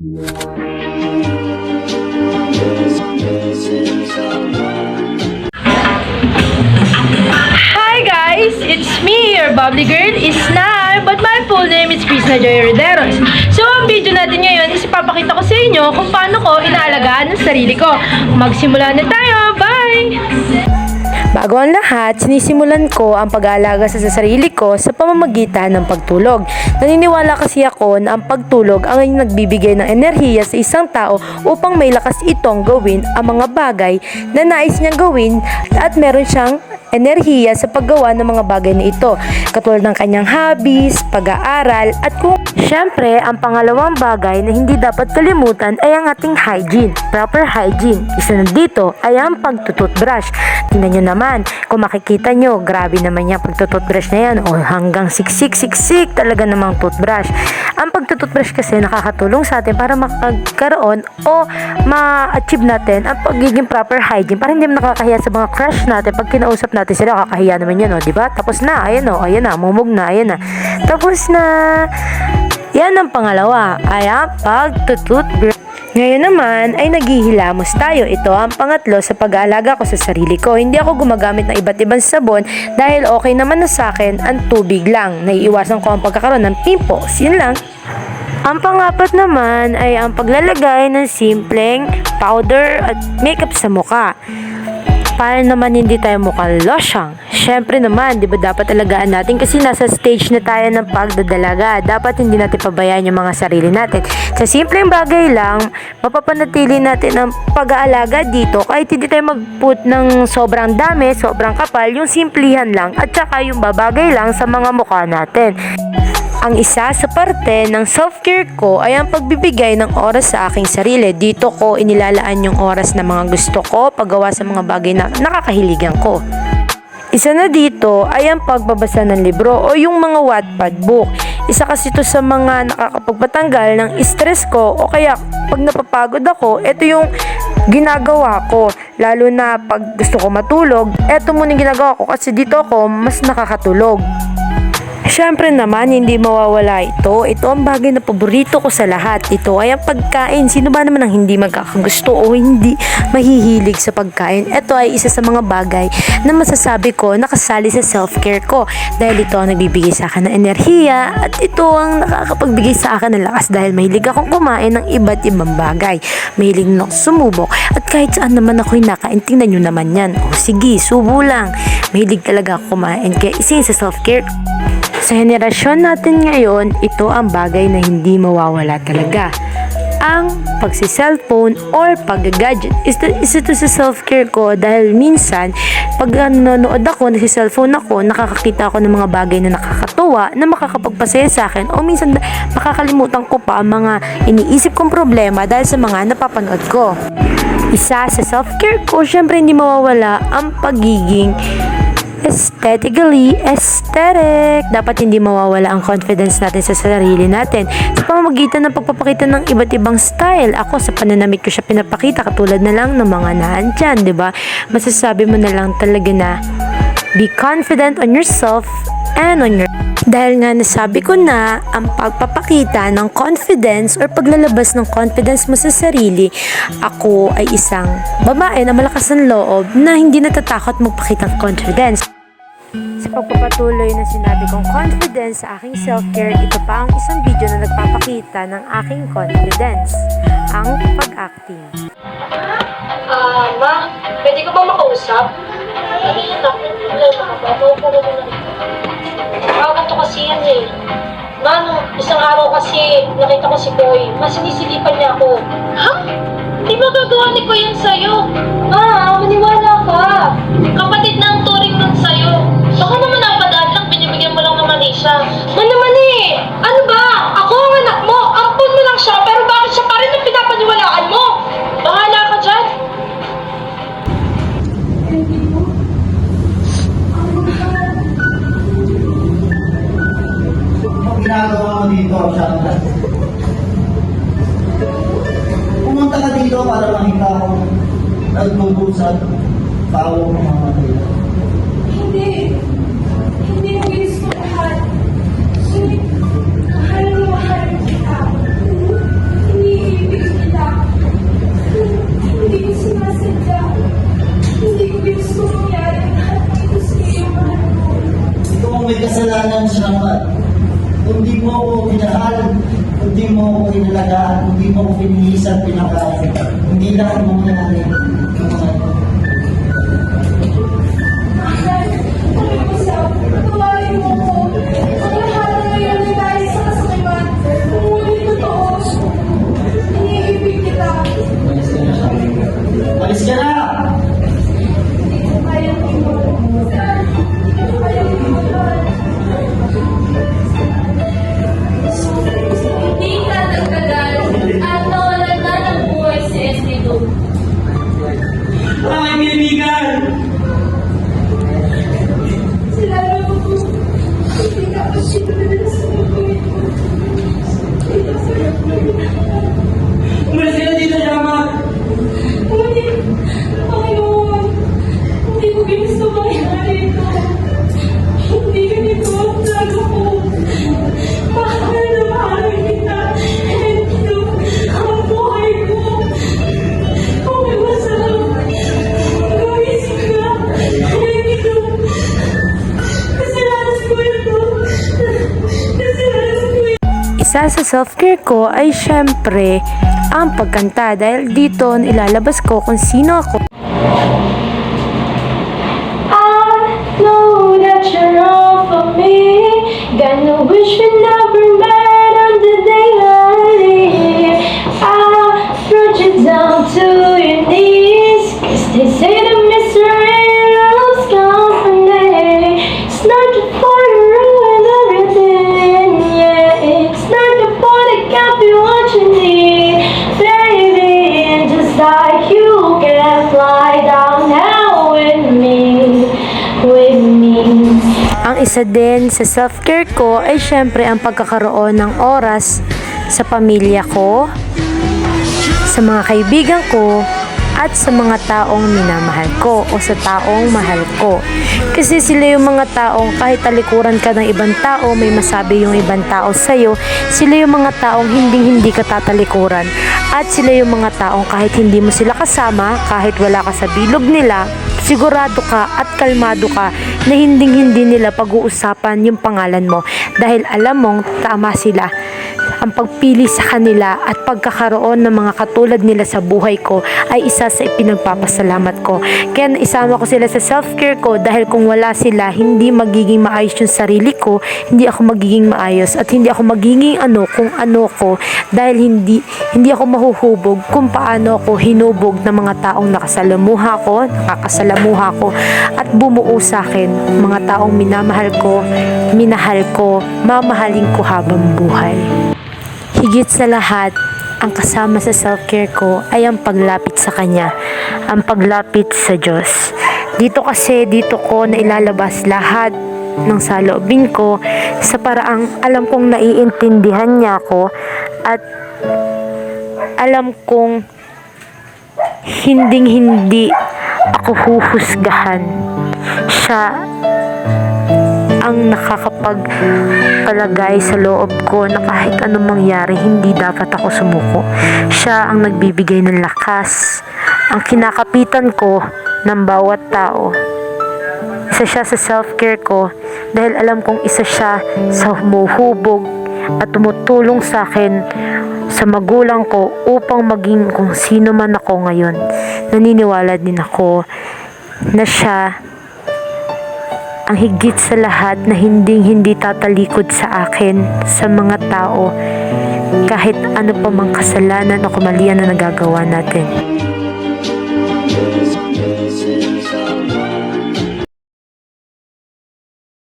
Hi guys! It's me, your bubbly girl, Isna, but my full name is Krishna Joy Roderos. So, ang video natin ngayon is ipapakita ko sa inyo kung paano ko inaalagaan ang sarili ko. Magsimula na tayo! Bye! Bago ang lahat, sinisimulan ko ang pag-aalaga sa sarili ko sa pamamagitan ng pagtulog. Naniniwala kasi ako na ang pagtulog ang nagbibigay ng enerhiya sa isang tao upang may lakas itong gawin ang mga bagay na nais niyang gawin at meron siyang enerhiya sa paggawa ng mga bagay na ito, katulad ng kanyang hobbies, pag-aaral, at kung syempre, ang pangalawang bagay na hindi dapat kalimutan ay ang ating hygiene, proper hygiene. Isa na dito ay ang pagtututbrush. Tingnan nyo naman, kung makikita nyo, grabe naman yung pagtututbrush na yan, o hanggang siksik talaga namang toothbrush. Ang pagtututbrush kasi nakakatulong sa atin para makagkaroon o ma-achieve natin ang pagiging proper hygiene, para hindi nakakahiya sa mga crush natin pag kinausap natin sila, kakahiya naman yan, o, diba? Tapos na, ayan na, mumug na, ayan na. Tapos na, yan ang pangalawa, ay ang pagtututbrush. Ngayon naman ay naghihilamos tayo. Ito ang pangatlo sa pag-aalaga ko sa sarili ko. Hindi ako gumagamit ng iba't ibang sabon dahil okay naman na sa akin ang tubig lang. Naiiwasan ko ang pagkakaroon ng pimples. Yun lang. Ang pangapat naman ay ang paglalagay ng simpleng powder at makeup sa mukha. Para naman hindi tayo mukhang losyang. Syempre naman, di ba dapat alagaan natin kasi nasa stage na tayo ng pagdadalaga. Dapat hindi natin pabayaan yung mga sarili natin. Sa simpleng bagay lang, mapapanatili natin ang pag-aalaga dito kahit hindi tayo mag-put ng sobrang dami, sobrang kapal, yung simplihan lang at saka yung babagay lang sa mga mukha natin. Ang isa sa parte ng self-care ko ay ang pagbibigay ng oras sa aking sarili. Dito ko inilalaan yung oras na mga gusto ko, paggawa sa mga bagay na nakakahiligan ko. Isa na dito ay ang pagbabasa ng libro o yung mga Wattpad book. Isa kasi ito sa mga nakakapagpatanggal ng stress ko o kaya pag napapagod ako, ito yung ginagawa ko. Lalo na pag gusto ko matulog, ito muna yung ginagawa ko kasi dito ako mas nakakatulog. Siyempre naman, hindi mawawala ito. Ito ang bagay na paborito ko sa lahat. Ito ay ang pagkain. Sino ba naman ang hindi magkakagusto o hindi mahihilig sa pagkain? Ito ay isa sa mga bagay na masasabi ko nakasali sa self-care ko. Dahil ito ang nagbibigay sa akin ng enerhiya at ito ang nakakapagbigay sa akin ng lakas dahil mahilig akong kumain ng iba't ibang bagay. Mahilig na ako sumubok at kahit saan naman ako'y nakain, tingnan nyo naman yan. O sige, subo lang. Mahilig talaga ako kumain. Kaya isa sa self-care. Sa henerasyon natin ngayon, ito ang bagay na hindi mawawala talaga. Ang pagsi-cellphone or pag-gadget. Isa ito sa self-care ko dahil minsan, pag nanonood ako, nasi-cellphone ako, nakakakita ako ng mga bagay na nakakatuwa, na makakapagpasaya sa akin, o minsan makakalimutan ko pa ang mga iniisip kong problema dahil sa mga napapanood ko. Isa sa self-care ko, syempre hindi mawawala ang pagiging aesthetic. Dapat hindi mawawala ang confidence natin sa sarili natin sa pamamagitan ng pagpapakita ng iba't ibang style. Ako sa pananamit ko siya pinapakita katulad na lang ng mga naandyan, di ba? Masasabi mo na lang talaga na be confident on yourself and on your... Dahil nga nasabi ko na ang pagpapakita ng confidence or paglalabas ng confidence mo sa sarili, ako ay isang babae na malakas ng loob na hindi natatakot magpakita ng confidence. Sa pagpapatuloy na sinabi kong confidence sa aking self-care, ito pa ang isang video na nagpapakita ng aking confidence, ang pag-acting. Ma, pwede ko ba makausap? Ay, naku, problema ka ba? Maupo na lang. Ganito kasi yan eh. Ma, nung isang araw kasi nakita ko si Koy. Ma, sinisilipan niya ako. Ha? Hindi ba gagawa ni Koy yan sa'yo? Ma, maniwala ka. Kapatid na ang turing nun sa'yo. Baka naman napadaan lang, binibigyan mo lang naman eh siya. Ma naman eh! Ano ba? Ako ang anak mo! Ampun mo lang siya, pero bakit siya pa rin ang pinapaniwalaan mo? Bahala ka dyan! Ginagawa mo dito, Shanda. Pumunta ka dito para makita akong nagbubusan tao ng mga tila. Hindi. Hindi mo gusto mahal. Mahal na mahal kita. Iniiyak kaya hindi mo ko pinilisan, pinakain. Hindi lang mangyayari yung mga ito. Pakiusap, patawarin mo ko. Ang lahat na ngayon ay dahil sa kasakiman. Ngunit totoo, iniibig kita. Alis ka na! Hindi ko kayang iwan. Hindi ko kayang iwan. Hindi ka nagtagal at nawalan na ng buhay si Estido. Ay, kaibigan! Sila na ko. Hindi ka pa sinunod sa buhay ko. Hindi ka Umalis ka na dito, Jama! Ngunit, Panginoon, hindi ko ginusto mangyari ito. Hindi ganito ang plano ko. Mahal na mahal kita. Ito ang buhay ko. Kung may masarap, mag-isip ka. Ito, kasalanan ko ito. Kasalanan ko ito. Isa sa self-care ko ay syempre ang pagkanta dahil dito ilalabas ko kung sino ako. I know that you're all for me. Gonna wish we never met on the day I leave. I'll brought you down to your knees. 'Cause they say the mystery loves company. It's not the for to ruin everything. Yeah, it's not the for to copy what you need. Baby, and just like you can fly down now with me. Ang isa din sa self-care ko ay syempre ang pagkakaroon ng oras sa pamilya ko, sa mga kaibigan ko, at sa mga taong minamahal ko o sa taong mahal ko. Kasi sila yung mga taong kahit talikuran ka ng ibang tao, may masabi yung ibang tao sa'yo, sila yung mga taong hindi ka tatalikuran. At sila yung mga taong kahit hindi mo sila kasama, kahit wala ka sa bilog nila, sigurado ka at kalmado ka na hindi nila pag-uusapan yung pangalan mo dahil alam mong tama sila. Ang pagpili sa kanila at pagkakaroon ng mga katulad nila sa buhay ko ay isa sa ipinagpapasalamat ko. Kaya isama ko sila sa self-care ko dahil kung wala sila, hindi magiging maayos yung sarili ko, hindi ako magiging maayos at hindi ako magiging kung ano ko dahil hindi ako mahuhubog kung paano ako hinubog ng mga taong nakasalamuha ko at bumuo sa akin, mga taong minamahal ko, minahal ko, mamahalin ko habang buhay. Higit sa lahat, ang kasama sa self-care ko ay ang paglapit sa Kanya, ang paglapit sa Diyos. Dito ko na ilalabas lahat ng saloobin ko sa paraang alam kong naiintindihan niya ako at alam kong hindi ako huhusgahan. Siya ang nakakapagpalagay sa loob ko na kahit anong mangyari, hindi dapat ako sumuko. Siya ang nagbibigay ng lakas, ang kinakapitan ko ng bawat tao. Isa siya sa self-care ko dahil alam kong isa siya sa humuhubog at tumutulong sa akin sa magulang ko upang maging kung sino man ako ngayon. Naniniwala din ako na siya ang higit sa lahat na hindi tatalikod sa akin, sa mga tao, kahit ano pa mang kasalanan o kamalian na nagagawa natin.